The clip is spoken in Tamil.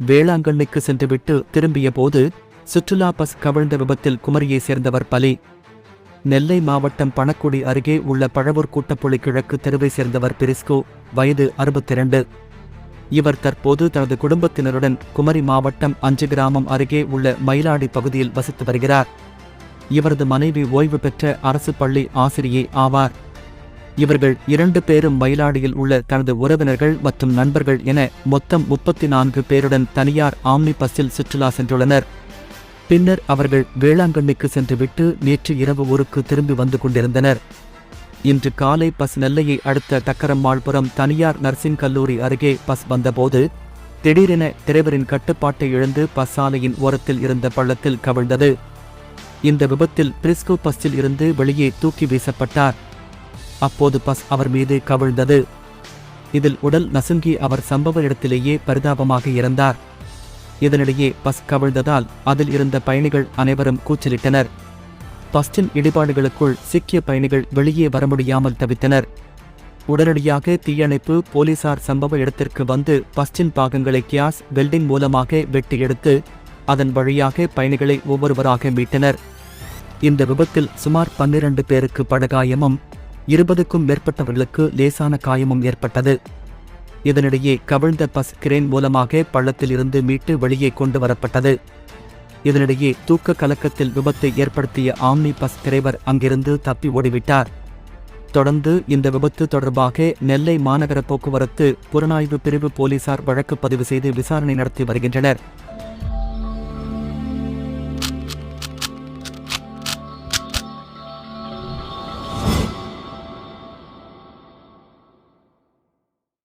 வேளாங்கண்ணிக்கு சென்றுவிட்டு திரும்பிய போது சுற்றுலா பஸ் கவிழ்ந்த விபத்தில் குமரியை சேர்ந்தவர் பலி. நெல்லை மாவட்டம் பணக்குடி அருகே உள்ள பழவூர் கூட்டப்புள்ளி கிழக்கு தெருவை சேர்ந்தவர் பிரிஸ்கோ, வயது 62. இவர் தற்போது தனது குடும்பத்தினருடன் குமரி மாவட்டம் 5 கிராமம் அருகே உள்ள மயிலாடி பகுதியில் வசித்து வருகிறார். இவரது மனைவி ஓய்வு பெற்ற அரசு பள்ளி ஆசிரியை ஆவார். இவர்கள் 2 பேரும் மயிலாடியில் உள்ள தனது உறவினர்கள் மற்றும் நண்பர்கள் என மொத்தம் 34 பேருடன் தனியார் ஆம்னி பஸ்ஸில் சுற்றுலா சென்றுள்ளனர். பின்னர் அவர்கள் வேளாங்கண்ணிக்கு சென்றுவிட்டு நேற்று இரவு ஊருக்கு திரும்பி வந்து கொண்டிருந்தனர். இன்று காலை பஸ் நெல்லையை அடுத்த டக்கரம்மாள்புரம் தனியார் நர்சிங் கல்லூரி அருகே பஸ் வந்தபோது திடீரென டிரைவரின் கட்டுப்பாட்டை இழந்து பஸ் சாலையின் ஓரத்தில் இருந்த பள்ளத்தில் கவிழ்ந்தது. இந்த விபத்தில் பிரிஸ்கோ பஸ்ஸில் இருந்து வெளியே தூக்கி வீசப்பட்டார். அப்போது பஸ் அவர் மீது கவிழ்ந்தது. இதில் உடல் நசுங்கி அவர் சம்பவ இடத்திலேயே பரிதாபமாக இறந்தார். இதனிடையே பஸ் கவிழ்ந்ததால் அதில் இருந்த பயணிகள் அனைவரும் கூச்சலிட்டனர். பஸ்ஸின் இடிபாடுகளுக்குள் சிக்கிய பயணிகள் வெளியே வர முடியாமல் தவித்தனர். உடனடியாக தீயணைப்பு போலீசார் சம்பவ இடத்திற்கு வந்து பஸ்ஸின் பாகங்களை கியாஸ் வெல்டிங் மூலமாக வெட்டி எடுத்து அதன் வழியாக பயணிகளை ஒவ்வொருவராக மீட்டனர். இந்த விபத்தில் சுமார் 12 பேருக்கு படுகாயமும் 20க்கும் மேற்பட்டவர்களுக்கு லேசான காயமும் ஏற்பட்டது. இதனிடையே கவிழ்ந்த பஸ் கிரேன் மூலமாக பள்ளத்தில் இருந்து மீட்டு வெளியே கொண்டு வரப்பட்டது. இதனிடையே தூக்க கலக்கத்தில் விபத்தை ஏற்படுத்திய ஆம்னி பஸ் டிரைவர் அங்கிருந்து தப்பி ஓடிவிட்டார். தொடர்ந்து இந்த விபத்து தொடர்பாக நெல்லை மாநகர போக்குவரத்து புலனாய்வு பிரிவு போலீசார் வழக்கு பதிவு செய்து விசாரணை நடத்தி வருகின்றனர்.